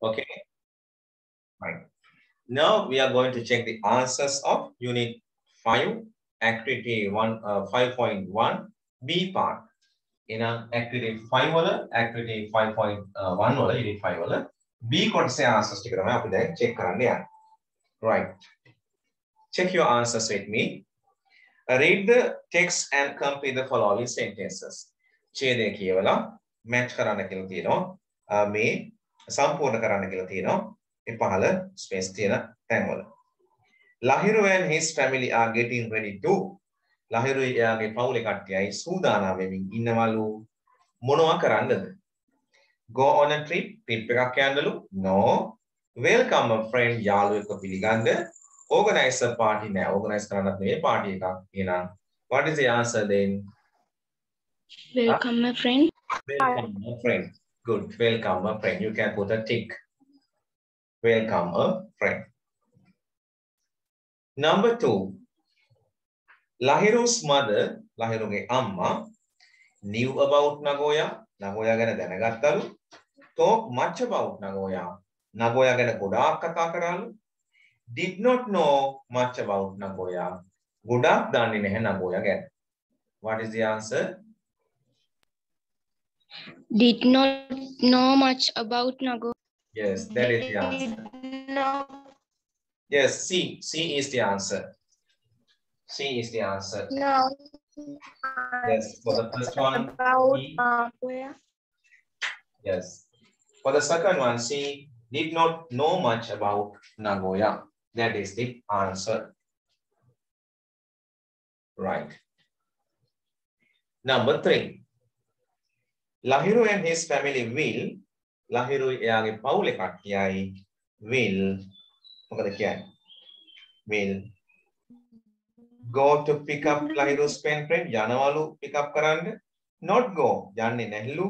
Okay, right. Now we are going to check the answers of Unit 5, Activity 5.1 B part. In Activity 5 wala, Activity 5.1 wala, Unit 5 wala, B කොටසේ answers ටික තමයි අපි දැන් check කරන්න යන්නේ. Right. Check your answers with me. Read the text and complete the following sentences. ඡේදය කියවලා match කරන්න කියලා තියෙනවා. මේ සම්පූර්ණ කරන්න කියලා තියෙනවා. ඒ පහළ space තියෙන තැන්වල. Lahiru and his family are getting ready to. Lahiru එයාගේ පවුලේ කට්ටියයි සූදානම් වෙමින් ඉන්නවලු. මොනවා කරන්නද? Go on a trip. Trip එකක් යන්නලු. No. Welcome a friend. යාළුවෙක්ව පිළිගන්න. Organize a party now. Organize කරන්නත් නෙවෙයි party එකක්. එහෙනම් what is the answer then? Welcome, my friend. Welcome a friend. Good. Welcome a friend. You can put a tick. Welcome a friend. Number 2. Lahiru's mother, Lahiruge amma, knew about Nagoya. Nagoya ගැන දැනගත්තලු. Talk much about Nagoya. Nagoya ගැන ගොඩාක් කතා කරාලු. Did not know much about Nagoya. ගොඩාක් දන්නේ නැහැ Nagoya ගැන. What is the answer? Did not know much about Nagoya. Yes, that is the answer. No. Yes, C. C is the answer. C is the answer. No. Yes, for the first one. About C. Nagoya. Yes. For the second one, C did not know much about Nagoya. That is the answer. Right. Number 3. Lahiru and his family will. Lahiru එයාගේ පවුලේ කට්ටියයි will. මොකද කියන්නේ? Will go to pick up Lahiru's pen friend. යනවලු pick up කරන්න. Not go. යන්නේ නැහිලු.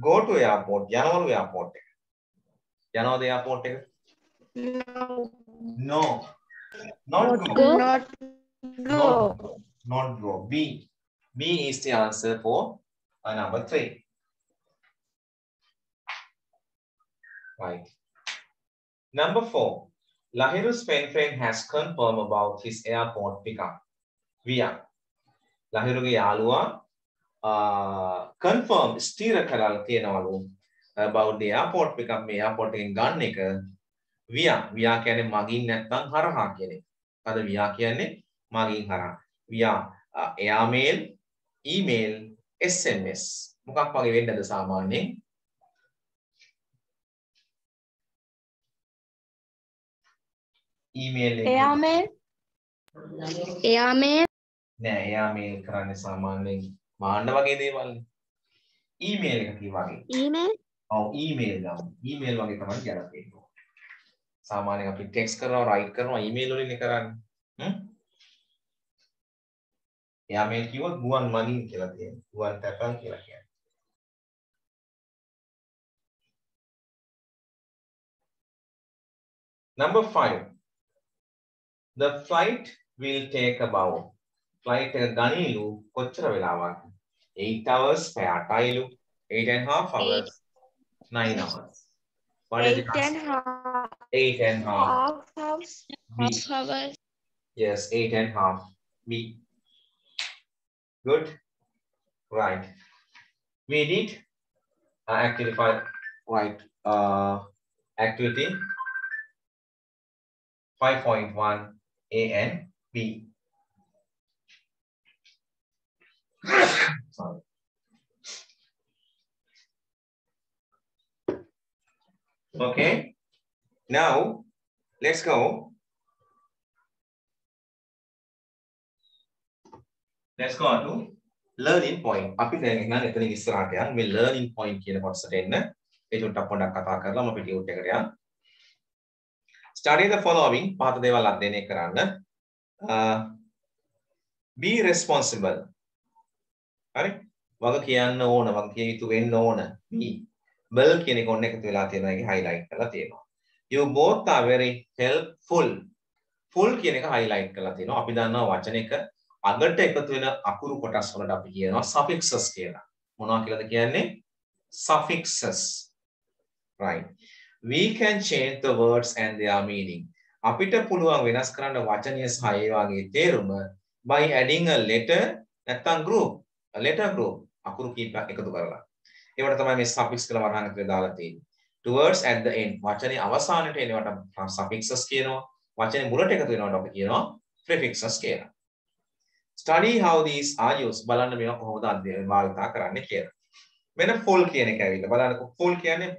Go to airport. යනවලු airport එක. යනවද airport එක? No. No. Not go. Not go. Not go. B. B is the answer for number 3. Right. Number 4. Lahiru's pen friend has confirmed about his airport pickup. Via. Lahiruge යාළුවා confirm ස්ථිර කරලා තියෙනවලු about the airport pickup මේ airport එකෙන් ගන්න එක via කියන්නේ මගින් නැත්නම් හරහා කියන එක. අද via කියන්නේ මගින් හරහා. via airmail, email, SMS. මොකක් වගේ වෙන්නද සාමාන්‍යයෙන්? email එක. Airmail. Airmail. නෑ airmail කරන්නේ සාමාන්‍යයෙන් මාන්න වගේ දේවල්. email එක කිව්වාගේ. Email. ඔව් email ගන්න. email වගේ තමයි ගැලපෙන්නේ. සාමාන්‍යයෙන් අපි ටෙක්ස්ට් කරනවා, රයිට් කරනවා, ඊමේල් වලින් කරන්නේ. යාමේල් කිව්වොත් ගුවන් මගින් කියලා තියෙනවා. ගුවන් තැපන් කියලා කියන්නේ. Number 5. The flight will take about. Flight එක ගණීලු කොච්චර වෙලාවක්? 8 hours පැයටයිලු. 8.5 hours. 9 hours. What is the answer? 8.5 hours. Half hours. Yes, 8.5. B. Good. Right. We did activity 5. Right. Activity 5.1 A and B. Sorry. Okay. Now let's go. Let's go on to learning point. අපි දැන් ඉන්න එතනින් ඉස්සරහට යන්න මේ learning point කියන කොටසට එන්න. ඒ චුට්ටක් පොඩ්ඩක් කතා කරලා මම පිටියුට් එකට යන්න. Study the following. පහත දේවල් අධ්‍යයනය කරන්න. Be responsible. හරි? වග කියන්න ඕන, වග කිය යුතු වෙන්න ඕන. Be. Well කියන එක ඔන්න එකතු වෙලා තියෙනවා. ඒකේ highlight කරලා තියෙනවා. You both are very helpful. Full කියන එක highlight කරලා තියෙනවා. අපි දන්නවා වචනයක අගට එකතු වෙන අකුරු කොටස් වලට අපි කියනවා suffixes කියලා. මොනවා කියලාද කියන්නේ? Suffixes. Right. We can change the words and their meaning. අපිට පුළුවන් වෙනස් කරන්න වචනය සහ ඒ වගේ තේරුම by adding a letter නැත්නම් group. A letter group. අකුරු කීපයක් එකතු කරලා. ඒවට තමයි මේ suffix කියලා වරහන් දාලා තියෙන්නේ. Towards at the end. වචනේ අවසානයේ එනවට suffixes කියනවා. වචනේ මුලට එකතු වෙනවට අපි කියනවා prefixes කියලා. Study how these are used. බලන්න මේවා කොහොමද අධ්‍යයනය භාවිතා කරන්නේ කියලා. මෙන්න full කියන එක ඇවිල්ලා බලන්නකො full කියන්නේ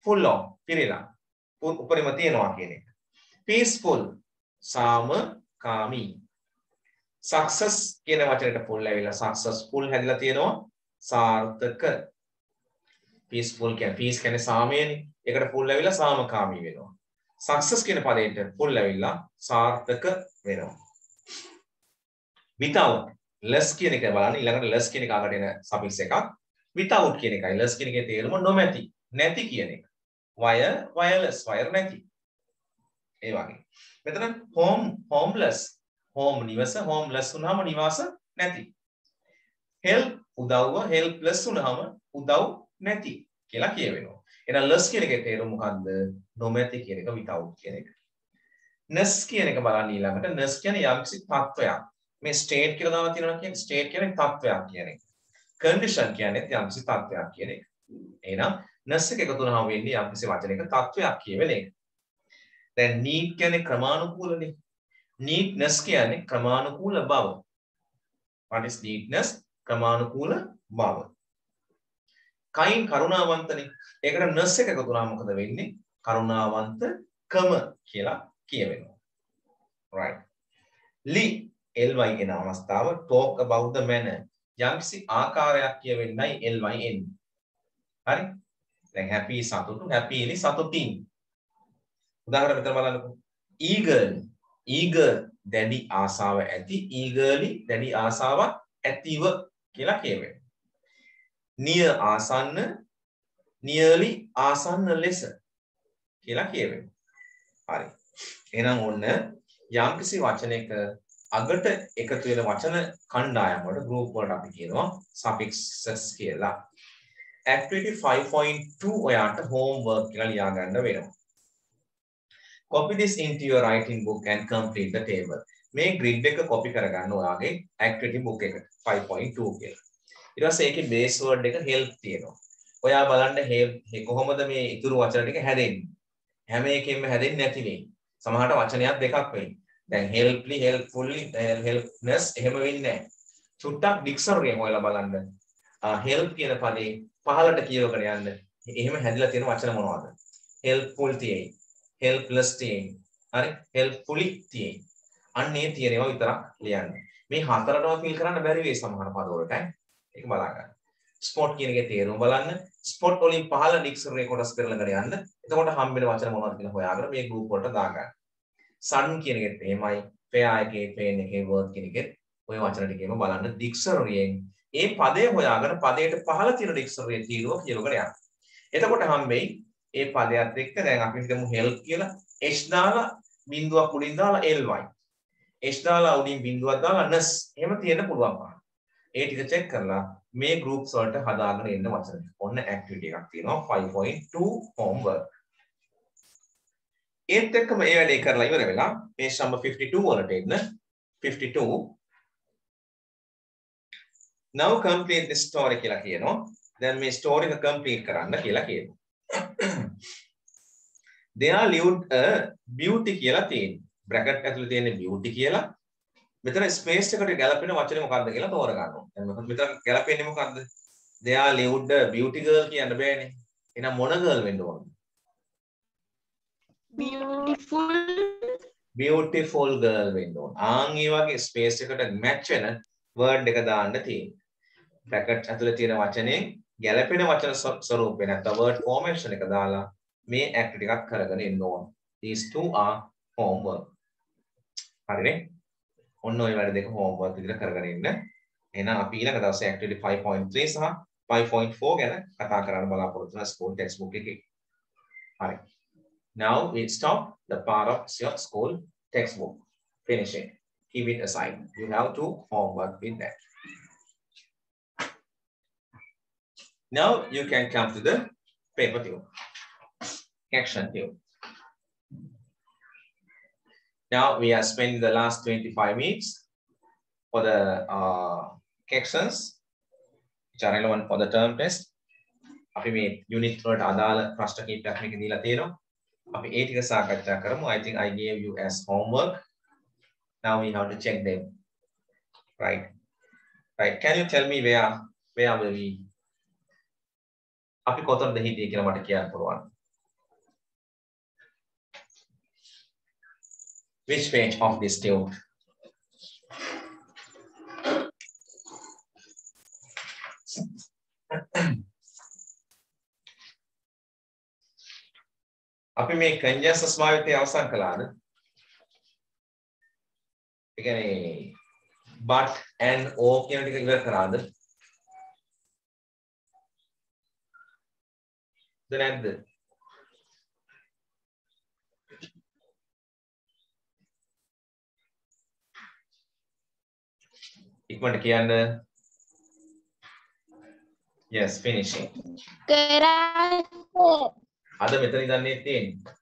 full of පිළිලා. උපරිම තියනවා කියන එක. Peaceful සාමකාමී. Success කියන වචනයට full ඇවිල්ලා successful හැදිලා තියෙනවා සාර්ථක. Peaceful කියන්නේ peace කියන්නේ සාමයනේ. ඒකට full ඇවිල්ලා සාමකාමී වෙනවා. Success කියන පදයට full ඇවිල්ලා සාර්ථක වෙනවා. Without less කියන එක බලන්න ඊළඟට less කියන එක අකට එන suffix එකක්. Without කියන එකයි less කියන එකේ තේරුම නොමැති නැති කියන එක. Wire wireless wire නැති. ඒ වගේ. මෙතන home homeless home නිවස homeless වුණාම නිවාස නැති. help උදව්ව helpless වුණාම උදව් නැති කියලා කියවෙනවා. එහෙනම් less කියන එකේ තේරුම මොකද්ද? නොමැති කියන එක without කියන එක. ness කියන එක බලන්න ඊළඟට ness කියන්නේ යම්කිසි තත්වයක්. මේ state කියලා දාලා තියෙනවා කියන්නේ state කියන්නේ තත්වයක් කියන එක. condition කියන්නේ යම්කිසි තත්වයක් කියන එක. එහෙනම් ness එක එකතු වුණාම වෙන්නේ යම්කිසි වචනයක තත්වයක් කියවෙන එක. දැන් need කියන්නේ ක්‍රමානුකූලනේ. neatness කියන්නේ ක්‍රමානුකූල බව. What is neatness? ක්‍රමානුකූල බව. kind කරුණාවන්තනේ. ඒකට ness එක එකතු වුණාම මොකද වෙන්නේ? කරුණාවන්තකම කියලා කියවෙනවා. right. ly ly එන අවස්ථාව talk about the manner. යම්කිසි ආකාරයක් කියවෙන්නයි ly එන්නේ. හරි? දැන් happy සතුටු happyly සතුටින්. උදාහරණ මෙතන බලන්නකෝ. eager දැඩි ආසාව ඇති eagerly දැඩි ආසාවක් ඇතිව කියලා කියවෙනවා. near ආසන්න nearly ආසන්න ලෙස කියලා කියවෙනවා. හරි. එහෙනම් ඔන්න යම්කිසි වචනයක අගට එකතු වෙන වචන කණ්ඩායම් වලට group වලට අපි කියනවා suffixes කියලා. activity 5.2 ඔයාට homework කියලා ලියා ගන්න වෙනවා. Copy this into your writing book and complete the table. මේ grid එක copy කරගන්න ඔයාගේ activity book එකට 5.2 කියලා. ඊට පස්සේ ඒකේ base word එක help තියෙනවා. ඔයා බලන්න කොහොමද මේ ඉතුරු වචන ටික හැදෙන්නේ. හැම එකෙම හැදෙන්නේ නැති වෙයි. සමහරට වචනයක් දෙකක් වෙයි. දැන් helply helpfully helpness එහෙම වෙන්නේ නැහැ. චුට්ටක් dictionary එකෙන් ඔයාලා බලන්න. help කියන පදේ පහළට කියවගෙන යන්න. එහෙම හැදිලා තියෙන වචන මොනවද? helpful තියෙයි. helpless තියෙයි. හරි? helpfully තියෙයි. අන්නේ තියෙන ඒවා විතරක් ලියන්න. මේ හතරටම fill කරන්න බැරි වෙයි සමහර පද වලට. ඒක බලා ගන්න. spot කියන එකේ තේරුම බලන්න. spot වලින් පහළ dictionary කොටස් පෙරලගෙන යන්න. එතකොට හම්බෙන වචන මොනවද කියලා හොයාගෙන මේ group වලට දාගන්න. sun කියන එකෙත් එහෙමයි. fair එකේ pain එකේ work කියන එකෙත් ඔය වචන ටිකේම බලන්න dictionary එකෙන් ඒ පදේ හොයාගෙන පදයට පහළ තියෙන dictionary එකේ තීරුව කියවගෙන යන්න. එතකොට හම්බෙයි ඒ පදයට එක්ක දැන් අපි හිතමු help කියලා h දාලා බිංදුවක් උඩින් දාලා ly. h දාලා උඩින් බිංදුවක් දාලා ness. එහෙම තියෙන්න පුළුවන් පාන. ඒ ටික check කරලා මේ groups වලට හදාගෙන එන්න වචන. ඔන්න activity එකක් තියෙනවා 5.2 homework. ඒත් එක්කම ඒ වැඩේ කරලා ඉවර වෙලා page number 52 වලට එන්න 52 now complete the story කියලා කියනවා. දැන් මේ story එක complete කරන්න කියලා කියනවා. there lived a beauty කියලා තියෙනවා. bracket ඇතුලේ තියෙන beauty කියලා. මෙතන space එකට ගැලපෙන වචනේ මොකක්ද කියලා තෝරගන්න ඕනේ. දැන් මෙතන ගැලපෙන්නේ මොකක්ද? there lived a beauty girl කියන්න බෑනේ. එහෙනම් මොන girl වෙන්න ඕනද? beautiful girl වෙන්න ඕන. ආන් ඒ වගේ space එකට match වෙන word එක දාන්න තියෙනවා. bracket ඇතුලේ තියෙන වචනේ ගැලපෙන වචන ස්වරූපේ නැත්නම් word formation එක දාලා මේ activity එකක් කරගෙන ඉන්න ඕන. these two are homework. හරිනේ? ඔන්න ඔය වැඩ දෙක homework විදිහට කරගෙන ඉන්න. එහෙනම් අපි ඊළඟ දවසේ activity 5.3 සහ 5.4 ගැන කතා කරන්න බලාපොරොත්තු වෙන school textbook එකේ. හරි. Now we stop the part of your school textbook. Finish it. Keep it aside. You have to homework with that. Now you can come to the paper tube. Action tube. Now we are spending the last 25 minutes for the actions which are relevant for the term test. අපි මේ unit වලට අදාළ ප්‍රශ්න කීපයක් මේක දීලා තියෙනවා. අපි ඒ ටික සාකච්ඡා කරමු. I think I gave you as homework. Now we have to check them. Right. Right. Can you tell me where were we? අපි කොතනද හිටියේ කියලා මට කියන්න පුළුවන්. Which page of this tube? අපි මේ conjunctions භාවිතය අවසන් කළාද? ඒ කියන්නේ but and o කියන ටික ඉවර කරාද? නැද්ද? ඉක්මනට කියන්න. Yes, finishing. අද මෙතන ඉඳන් තියෙන්නේ.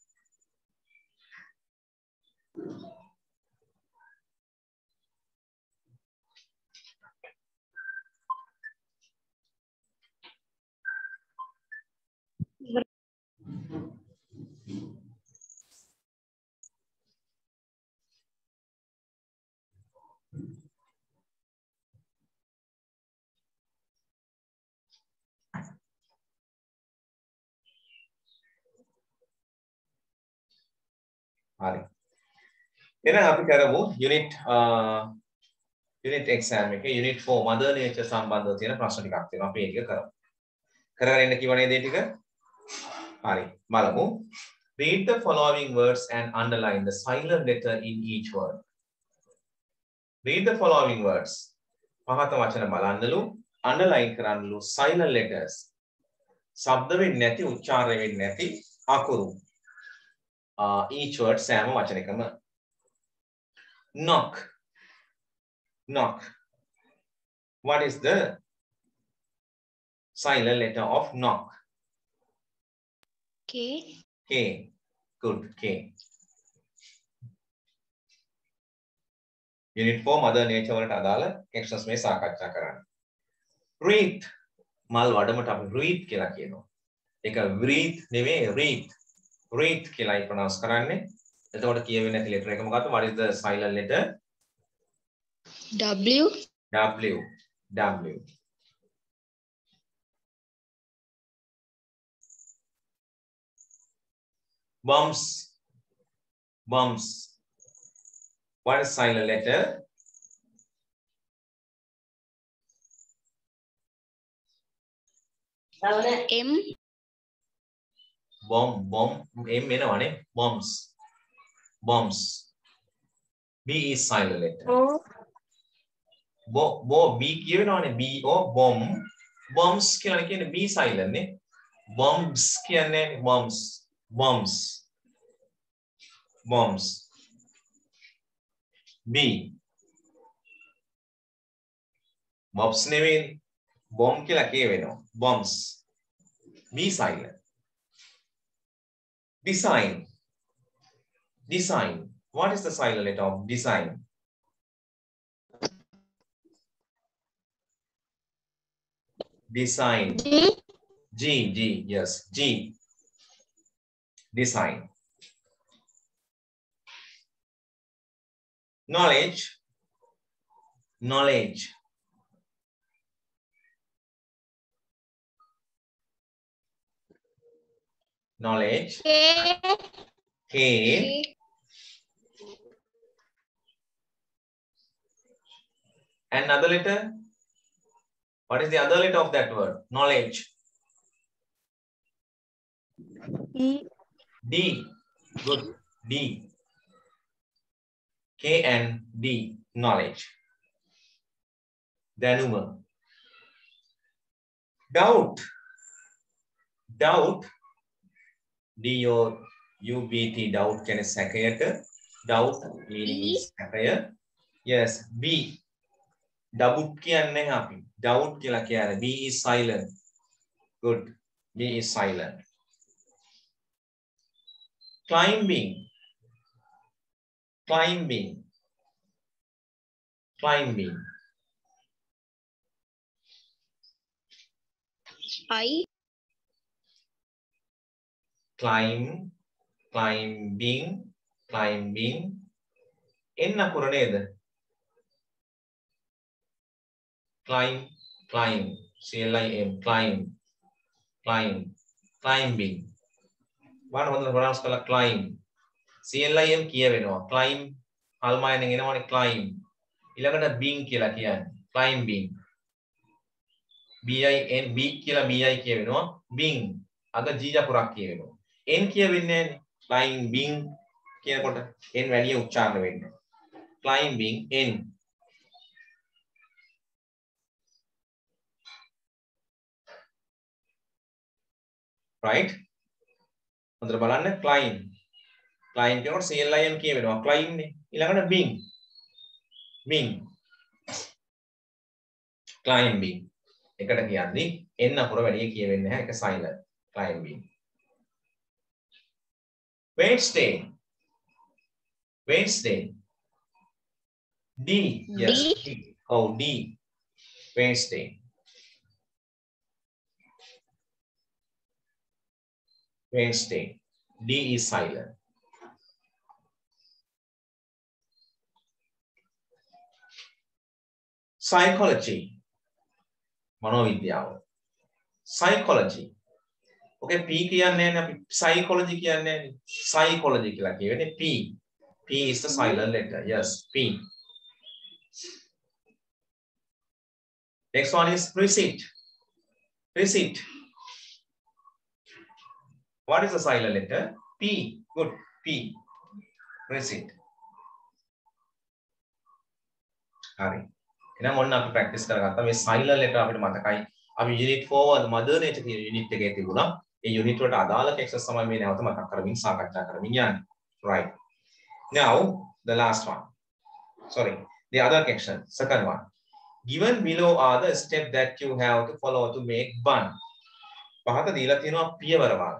හරි. එහෙනම් අපි කරමු unit exam එකේ unit 4 mother nature සම්බන්ධව තියෙන ප්‍රශ්න ටිකක් තියෙනවා. අපි ඒක කරමු. කරගෙන ඉන්න කිව්ව නේද මේ ටික? හරි. බලමු. Read the following words and underline the silent letter in each word. Read the following words. පහත වචන බලන්නලු underline කරන්නලු silent letters. ශබ්ද වෙන්නේ නැති උච්චාරණය වෙන්නේ නැති අකුරු. Each word සෑම වචනයකම. Knock. Knock. What is the silent letter of knock? K. K. Good. K. Unit 4 mother nature වලට අදාළ actions මේ සාකච්ඡා කරන්න. Wreath. මල් වඩමට අපි wreath කියලා කියනවා. ඒක wreath නෙවෙයි wreath. Wreath කියලා pronounce කරන්නේ. එතකොට කියවෙන්නේ නැති letter එක මොකක්ද? What is the silent letter? W. W. W. Bumps. Bumps. What is silent letter? M. Bomb. M එනවනේ. Bombs. Bombs. B is silent letter. B කියවෙනවනේ. B or bomb. Bombs කියලා කියන්නේ B silent නේ. Bombs කියන්නේ bombs. Bombs. Bombs. B. Bombs නෙවෙයි. Bomb කියලා කියවෙනවා. Bombs. B silent. Design. Design. What is the silent letter of design? Design. G. Yes. G. Design. Knowledge. Knowledge. Knowledge. K. Another letter. What is the other letter of that word? Knowledge. D. Good. D. K and D. Knowledge. Danuma. Doubt. Doubt. D-O-U-B-T. Doubt can is second. Doubt meaning is second. Yes. B. Doubt කියන්නේ අපි. Doubt කියලා කියන්නේ. B is silent. Good. B is silent. climbing, climbing, climbing. I. Climb, climbing, climbing. N අකුර නේද? Climb, climb, C-L-I-M, climb, climb, climbing. බලන්න හොඳට pronounce කරලා climb. C-L-I-M කියවෙනවා. climb හල්මායෙන් එනවනේ climb. ඊළඟට bing කියලා කියන්නේ. climbing. B-I-N B කියලා B-I කියවෙනවා. bing. අග G අකුරක් කියවෙනවා. N කියවෙන්නේ නැහැනේ. climbing කියනකොට N වැඩි උච්චාරණය වෙන්නේ. climbing N. right? හොඳට බලන්න climb. climb කියනකොට C-L-I-M කියවෙනවා. climb නේ. ඊළඟට bing. bing. climbing. එකට කියන්නේ N අකුර වැඩි කියවෙන්නේ නැහැ. ඒක silent. climbing. Wednesday. Wednesday. D. Yes. D. Oh, D. Wednesday. Wednesday. D is silent. Psychology. මනෝවිද්‍යාව. Psychology. Okay, P කියන්නේ නැහැ අපි psychology කියන්නේ නැහැ. Psychology කියලා කියවෙන්නේ P. P is the silent letter. Yes, P. Next one is receipt. Receipt. What is the silent letter? P. Good. P. Receipt. හරි. එහෙනම් ඔන්න අපි ප්‍රැක්ටිස් කරගත්තා මේ silent letter අපිට මතකයි. අපි unit 4 mother nature කියන unit එකේ තිබුණා. ඒ unit වලට අදාළ exercise තමයි මේ නැවත මතක් කරමින් සාකච්ඡා කරමින් යන්නේ. Right. Now the last one. Sorry. The other question. Second one. Given below are the steps that you have to follow to make bun. පහත දීලා තියෙනවා පියවර වල.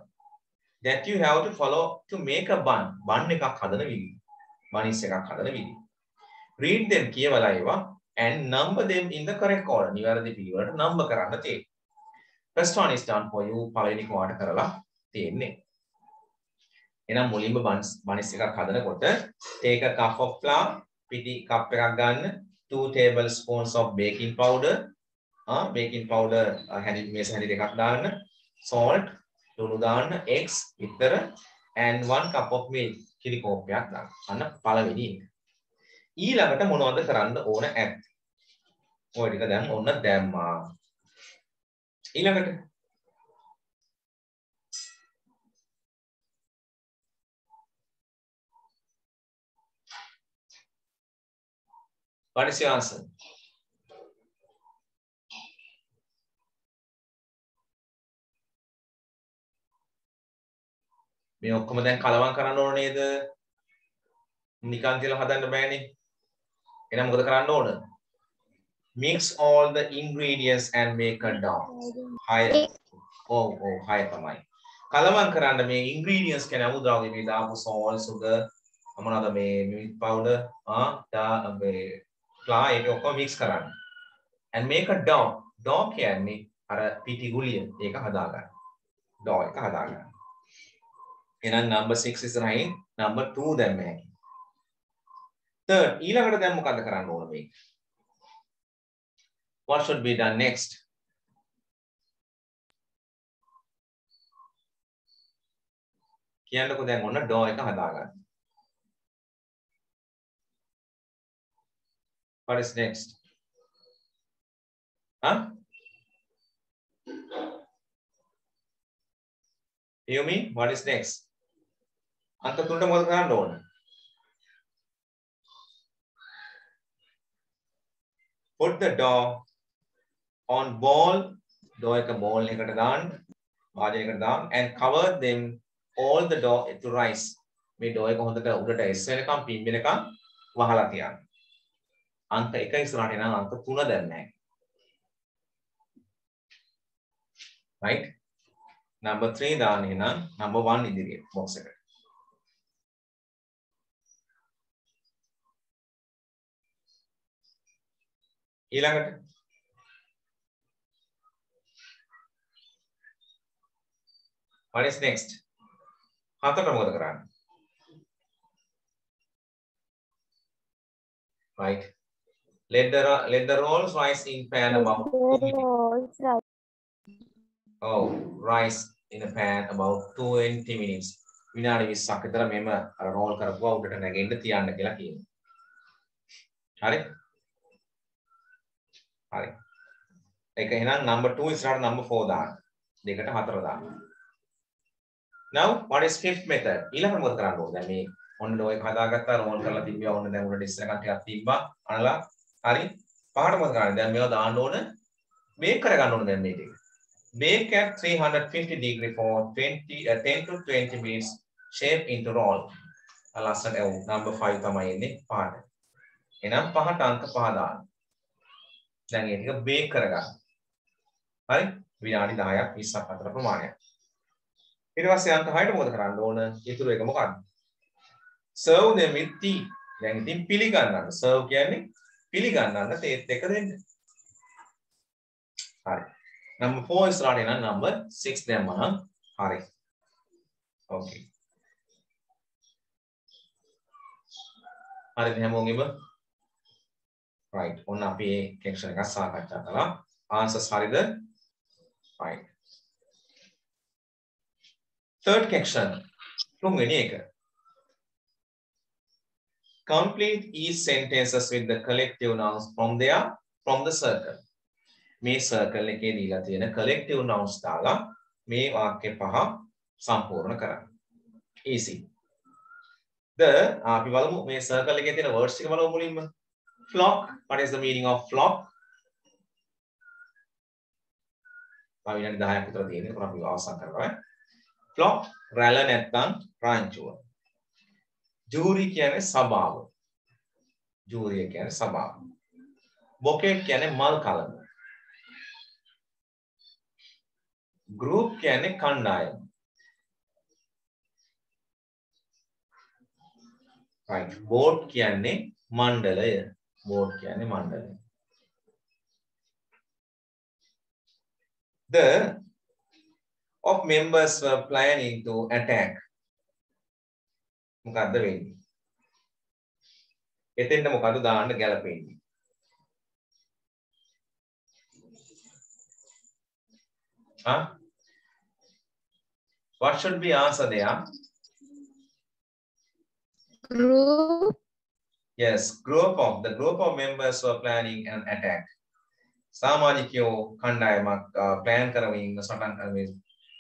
That you have to follow to make a bun. bun එකක් හදන විදිහ. buns එකක් හදන විදිහ. Read them කියවලා ඒවා and number them in the correct order. නිවැරදි පිළිවෙලට number කරන්න තියෙන්නේ. First one is done for you. පළවෙනි කෝඩ් කරලා තියෙන්නේ. එහෙනම් මුලින්ම buns එකක් හදනකොට take a cup of flour, පිටි cup එකක් ගන්න, 2 tablespoons of baking powder, baking powder මේස හැඳි දෙකක් දාන්න, salt, ලුණු දාන්න, eggs විතර and 1 cup of milk කිරි කෝප්පයක් දාන්න. අන්න පළවෙනි එක. ඊළඟට මොනවද කරන්න ඕන ඇත්? ඔය ටික දැන් ඔන්න දැම්මා. ඊළඟට what is your answer? මේ ඔක්කොම දැන් කලවම් කරන්න ඕන නේද? නිකන් කියලා හදන්න බෑනේ. එහෙනම් මොකද කරන්න ඕන? Mix all the ingredients and make a dough. Hi. Oh, hi තමයි. කලවම් කරන්න මේ ingredients කියන අමුද්‍රව්‍ය මේ දාපු salt, sugar, මොනවාද මේ milk powder, මේ flour ඒක ඔක්කොම mix කරන්න. And make a dough. dough කියන්නේ අර පිටි ගුලිය ඒක හදාගන්න. dough එක හදාගන්න. එහෙනම් number 6 ඉස්සරහින් number 2 දැම්ම හැකියි. Third, ඊළඟට දැන් මොකද කරන්න ඕන මේක? What should be done next? කියන්නකෝ දැන් ඔන්න dough එක හදාගන්න. What is next? You mean what is next? අන්ත තුනට මොකද කරන්න ඕන? Put the dough on ball, dough එක ball එකට දාන්න, වාදනයකට දාන්න and cover them all the dough to rise. මේ dough එක හොඳට උඩට එස් වෙනකම් පිම්බෙනකම් වහලා තියන්න. අංක 1 ඉස්සරහට එනවා අංක 3 දැන් නැහැ. Right? Number 3 දාන්නේ නම් number 1 ඉදිරියට box එකට. ඊළඟට what is next? හතරට මොකද කරන්නේ? Right. Let the rolls rise in pan about 2 minutes. Oh, rise in a pan about 20 minutes. විනාඩි 20ක් විතර මෙම අර රෝල් කරපුවා උඩට නැගෙන්න තියන්න කියලා කියනවා. හරි? හරි. ඒක එහෙනම් number 2 ඉස්සරහට number 4 දාන්න. දෙකට 4 දාන්න. Now what is fifth method? ඊළඟට මොකද කරන්න ඕනේ? දැන් මේ ඔන්න ඔය හදාගත්තා රෝල් කරලා තිබ්බා ඔන්න දැන් උඩට ඉස්සර කට්ටියක් තිබ්බා. අනලා හරි. පහට මොකද කරන්නේ? දැන් මේවා දාන්න ඕන බේක් කරගන්න ඕන දැන් මේ ටික. Bake at 350 degree for 10 to 20 minutes. Shape into roll. ලස්සන number 5 තමයි එන්නේ පහට. එහෙනම් පහට අංක 5 දාන්න. දැන් මේ ටික බේක් කරගන්න. හරි? විනාඩි 10ක් 20ක් අතර ප්‍රමාණයක්. ඊට පස්සේ අංක 6ට මොකද කරන්න ඕන? ඊටු එක මොකක්ද? Serve them with tea. දැන් ඉතින් පිළිගන්නන්න. Serve කියන්නේ පිළිගන්නන්න තේත් එක දෙන්න. හරි. Number 4 is right and number 6 දැම්මම හරි. Okay. හරිද හැමෝගෙම? right. ඔන්න අපි මේ කෙක්ෂන් එක සාකච්ඡා කළා. answers හරිද? right. third section. තුන්වෙනි එක. Complete each sentences with the collective nouns from the circle. මේ circle එකේ දීලා තියෙන collective nouns දාලා මේ වාක්‍ය පහ සම්පූර්ණ කරන්න. easy. අපි බලමු මේ circle එකේ තියෙන words ටික බලමු මුලින්ම. Flock. What is the meaning of flock? විනාඩි 10ක් විතර තියෙනවා. ඒක අපි අවසන් කරනවා. Flock රැළ නැත්නම් රාංචුව. Jury කියන්නේ සභාව. Jury කියන්නේ සභාව. Bouquet කියන්නේ මල් කලම. Group කියන්නේ කණ්ඩායම. right. Board කියන්නේ මණ්ඩලය. Board කියන්නේ මණ්ඩලය. The of members were planning to attack. මොකද්ද වෙන්නේ? එතෙන්ද මොකද්ද දාන්න ගැලපෙන්නේ? Huh? What should be answer there? Group. Yes, the group of members were planning an attack. සමාජිකයෝ කණ්ඩායමක් plan කරමින් ඉන්න සටන් කරමින්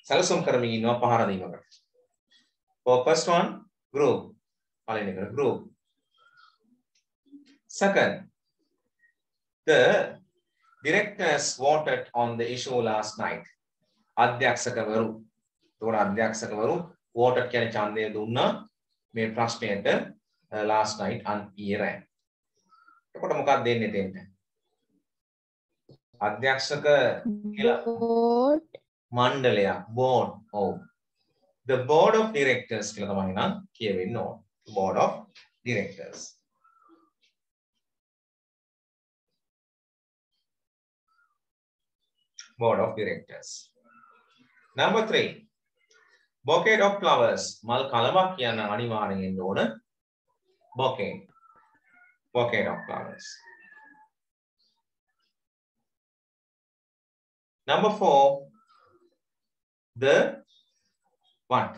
සැලසුම් කරමින් ඉන්නවා පහර දීමකට. For first one, group. පළවෙනි එක group. Second, the directors voted on the issue last night. අධ්‍යක්ෂකවරු. ඒතකොට අධ්‍යක්ෂකවරු voted කියන්නේ ඡන්දය දුන්නා මේ ප්‍රශ්නයට last night ඊයේ රෑ. එතකොට මොකක්ද දෙන්නේ දෙන්න? අධ්‍යක්ෂක කියලා මණ්ඩලයක් board. ඔව්. The board of directors කියලා තමයි නම් කියවෙන්න ඕන. Board of directors. Board of directors. Number 3. Bouquet of flowers. මල් කලමක් කියන අනිවාර්යෙන් එන්න ඕන. Bouquet. Bouquet of flowers. Number 4. The what?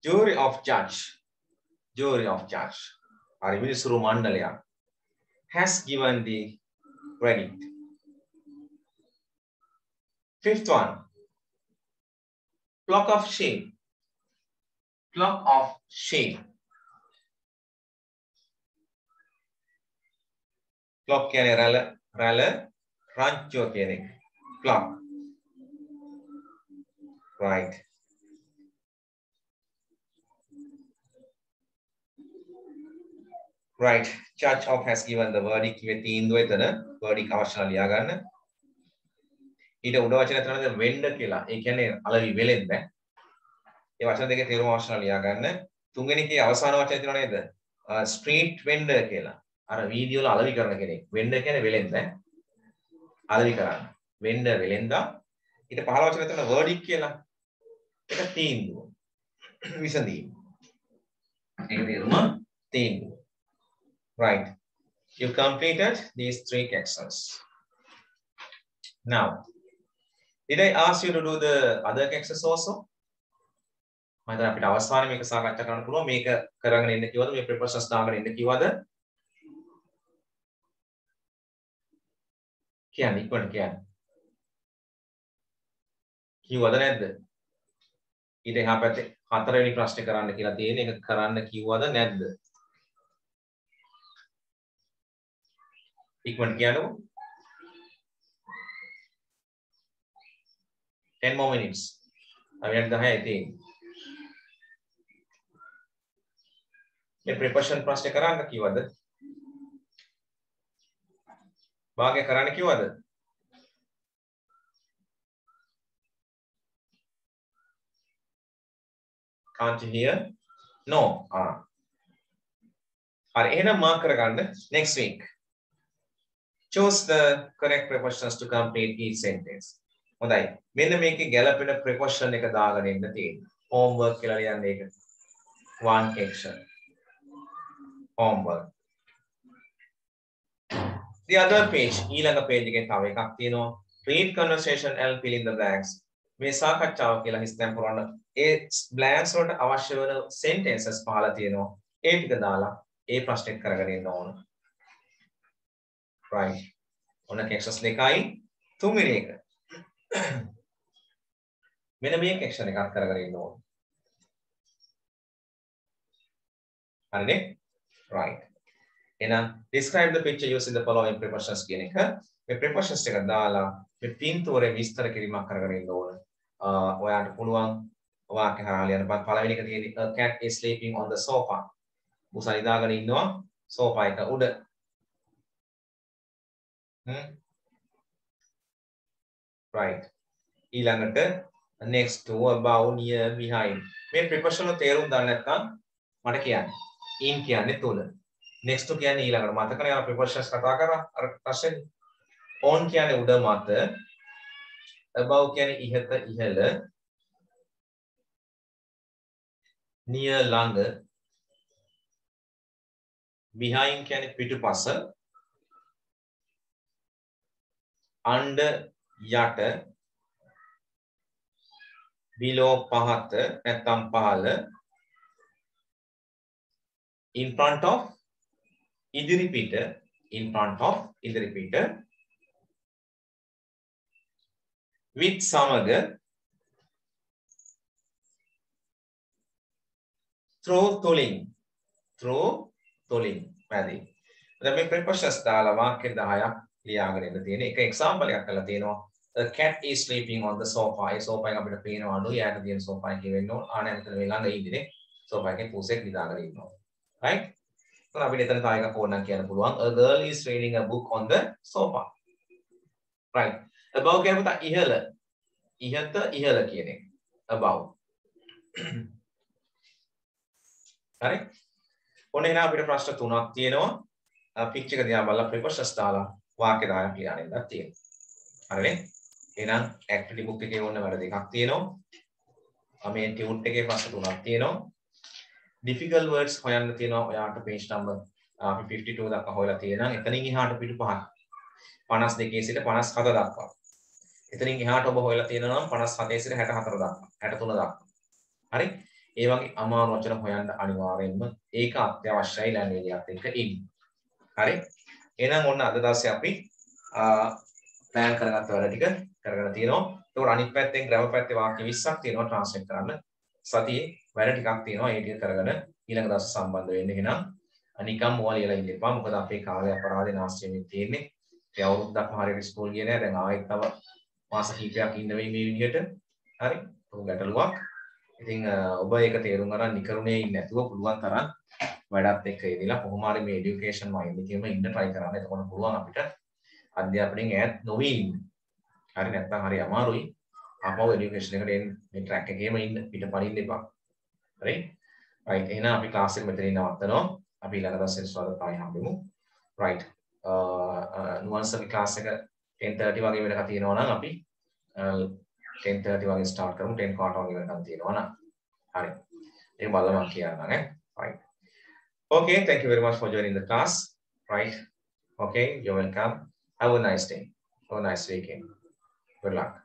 Jury of judge. Jury of judge. Ari මිනිසුරු මණ්ඩලයක් has given the verdict. Fifth one. Flock of sheep. Flock of sheep. Flock කියන්නේ රැළ රාංචුව කියන එක. Flock. Right. Right. Judge of has given the verdict with තීන්දුව එතන verdict අවශ්‍යලා ලියා ගන්න. ඊට උඩ වචන තමයි වෙන්න කියලා. ඒ කියන්නේ අලවි වෙලෙන්න. ඒ වචන දෙකේ තේරුම අවශ්‍යලා ලියා ගන්න. තුන්වෙනි කේ අවසාන වචනේ තියෙනව නේද? ස්ට්‍රීට් වෙන්ඩර් කියලා. අර වීඩියෝ වල අලෙවි කරන කෙනෙක්. වෙන්ඩර් කියන්නේ වෙලෙන්ද ඈ. අලෙවි කරන්න. වෙන්ඩර් වෙලෙන්දා. ඊට පහළ වචන තියෙන වර්ඩික් කියලා. ඒක තීන්දුව. විසඳීම. ඒක තේරුම තීන්දුව. Right. You completed these 3 captions. Now, did I ask you to do the other captions also? මම හිතන්නේ අපිට අවසානයේ මේක සාකච්ඡා කරන්න පුළුවන්. මේක කරගෙන ඉන්න කිව්වද? මේ prepositions දාගෙන ඉන්න කිව්වද? කියන්නේ ඉක්මනට කියන්නේ. කිව්වද නැද්ද? ඊට එහා පැත්තේ 4 වෙනි ප්‍රශ්නේ කරන්න කියලා තියෙන එක කරන්න කිව්වද නැද්ද? ඉක්මනට කියන්නකෝ. 10 more minutes. අපි 10යි තියෙන්නේ. මේ preposition ප්‍රශ්නේ කරන්න කිව්වද? භාගය කරන්න කිව්වද? Can't you hear? No. හරි එහෙනම් මාක් කරගන්න next week. Choose the correct prepositions to complete each sentence. හොඳයි. මෙන්න මේකේ ගැළපෙන preposition එක දාගෙන ඉන්න තියෙනවා. homework කියලා ලියන්න ඒක. one action. homework. The other page ඊළඟ page එකේ තව එකක් තියෙනවා. read conversation and fill in the blanks. මේ සාකච්ඡාව කියලා හිස්තැන් පුරවන්න ඒ blanks වලට අවශ්‍ය වෙන sentences පහලා තියෙනවා. ඒ ටික දාලා ඒ ප්‍රශ්නෙත් කරගෙන ඉන්න ඕන. right. ඔන්න captions දෙකයි තුන්වෙනි එක. මෙන්න මේ caption එකක් කරගෙන ඉන්න ඕන. හරිනේ? right. එහෙනම් describe the picture using the following prepositions කියන එක. මේ prepositions එක දාලා මේ පින්තූරේ විස්තර කිරීමක් කරගෙන ඉන්න ඕන. ඔයාලට පුළුවන් වාක්‍ය හරහා ලියන්න. පළවෙනි එක තියෙන්නේ a cat is sleeping on the sofa. මුසා ඉඳාගෙන ඉන්නවා sofa එක උඩ. right. ඊළඟට next to above near behind. මේ preposition වල තේරුම් දන්නේ නැත්නම් මට කියන්න. in කියන්නේ තුල. next to කියන්නේ ඊළඟට මතකනේ අපි prepositions කතා කරා අර ප්‍රශ්නේ. on කියන්නේ උඩ මත. above කියන්නේ ඉහත ඉහළ. near ළඟ. behind කියන්නේ පිටුපස. under යට. below පහත නැත්නම් පහළ. in front of ඉදිරි පිට. in front of ඉදිරි පිට. with සමග. through තුලින්. through තුලින් මැදින්. දැන් මේ prepositions දාලා වාක්‍ය 10ක් ලියාගෙන ඉන්න තියෙන එක example එකක් කරලා තියෙනවා. A cat is sleeping on the sofa. A sofa එක අපිට පේනවා අඩුයි. යාට තියෙන sofa එකේ වෙන්න ඕන. මෙතන මේ ළඟ ඉන්නේ. sofa එකේ පුසෙක් නිදාගෙන ඉන්නවා. right? එතන අපිට එතන තව එකක් ඕනනම් කියන්න පුළුවන්. A girl is reading a book on the sofa. right? above කියනකොට ඉහළ. ඉහත ඉහළ කියන එක. above. හරි? ඔන්න එහෙනම් අපිට ප්‍රශ්න තුනක් තියෙනවා. picture එක දිහා බලලා prepositions දාලා වාක්‍ය 10ක් ලියන්න ඉන්නක් තියෙනවා. හරිනේ? එහෙනම් activity book එකේ ඕන වැඩ දෙකක් තියෙනවා. මේ tune එකේ ප්‍රශ්න තුනක් තියෙනවා. difficult words හොයන්න තියෙනවා. ඔයාලට page number අපි 52 දක්වා හොයලා තියෙනවා. එතනින් එහාට පිටු පහක්. 52 සිට 57 දක්වා. එතනින් එහාට ඔබ හොයලා තියෙනවා නම් 57 සිට 64 දක්වා. 63 දක්වා. හරි? ඒ වගේ අමාරු වචන හොයන්න අනිවාර්යෙන්ම ඒක අත්‍යවශ්‍යයි ලැන්ග්වේජ් එකත් එක්ක ඉන්න. හරි? එහෙනම් ඔන්න අද දවසේ අපි ප්ලෑන් කරගත්ත වැඩ ටික කරගෙන තියෙනවා. ඒකට අනිත් පැත්තෙන් ග්‍රැමර් පැත්තේ වාක්‍ය 20ක් තියෙනවා ට්‍රාන්ස්ලේට් කරන්න. සතියේ වැඩ ටිකක් තියෙනවා. ඒ ටික කරගෙන ඊළඟ දවස් සම්බන්ධ වෙන්න. එහෙනම් අනිකම් මොවා ලියලා ඉන්න එපා. මොකද අපේ කාලය අපරාධේ නාස්ති වෙමින් තියෙන්නේ. ඒ අවුරුද්දක්ම හරියට ඉස්කෝල ගියේ නැහැ. දැන් ආයෙත් තව මාස කිහිපයක් ඉන්න වෙයි මේ විදිහට. හරි? ඒක ගැටලුවක්. ඉතින් ඔබ ඒක තේරුම් ගන්න නිකරුණේ ඉන්නේ නැතුව පුළුවන් තරම් වැඩත් එක්ක ඉඳලා කොහොම හරි මේ এডুকেෂන් මයින්ඩ් එකේම ඉන්න try කරන්න. එතකොට පුළුවන් අපිට අධ්‍යාපනයෙන් ඈත් නොවී ඉන්න. හරි නැත්නම් හරි අමාරුයි. ආපහු এডুকেෂන් එකට එන්න මේ ට්‍රැක් එකේම ඉන්න පිට පනින්න එපා. හරි? right එහෙනම් අපි ක්ලාස් එක මෙතනින් නවත්තනවා. අපි ඊළඟ දවසේ ස්වාගත ආයි හම්බෙමු. right. නුවන්සගේ ක්ලාස් එක 10:30 වගේ වෙනකන් තියෙනවා නම් අපි 10:30 වගේ ස්ටාර්ට් කරමු. 10 quarter වගේ වෙනකන් තියෙනවා නම්. හරි. ඒක බලලා මම කියන්නම් ඈ. right. Okay, thank you very much for joining the class. Right. Okay, you're welcome. Have a nice day. Have a nice weekend. Good luck.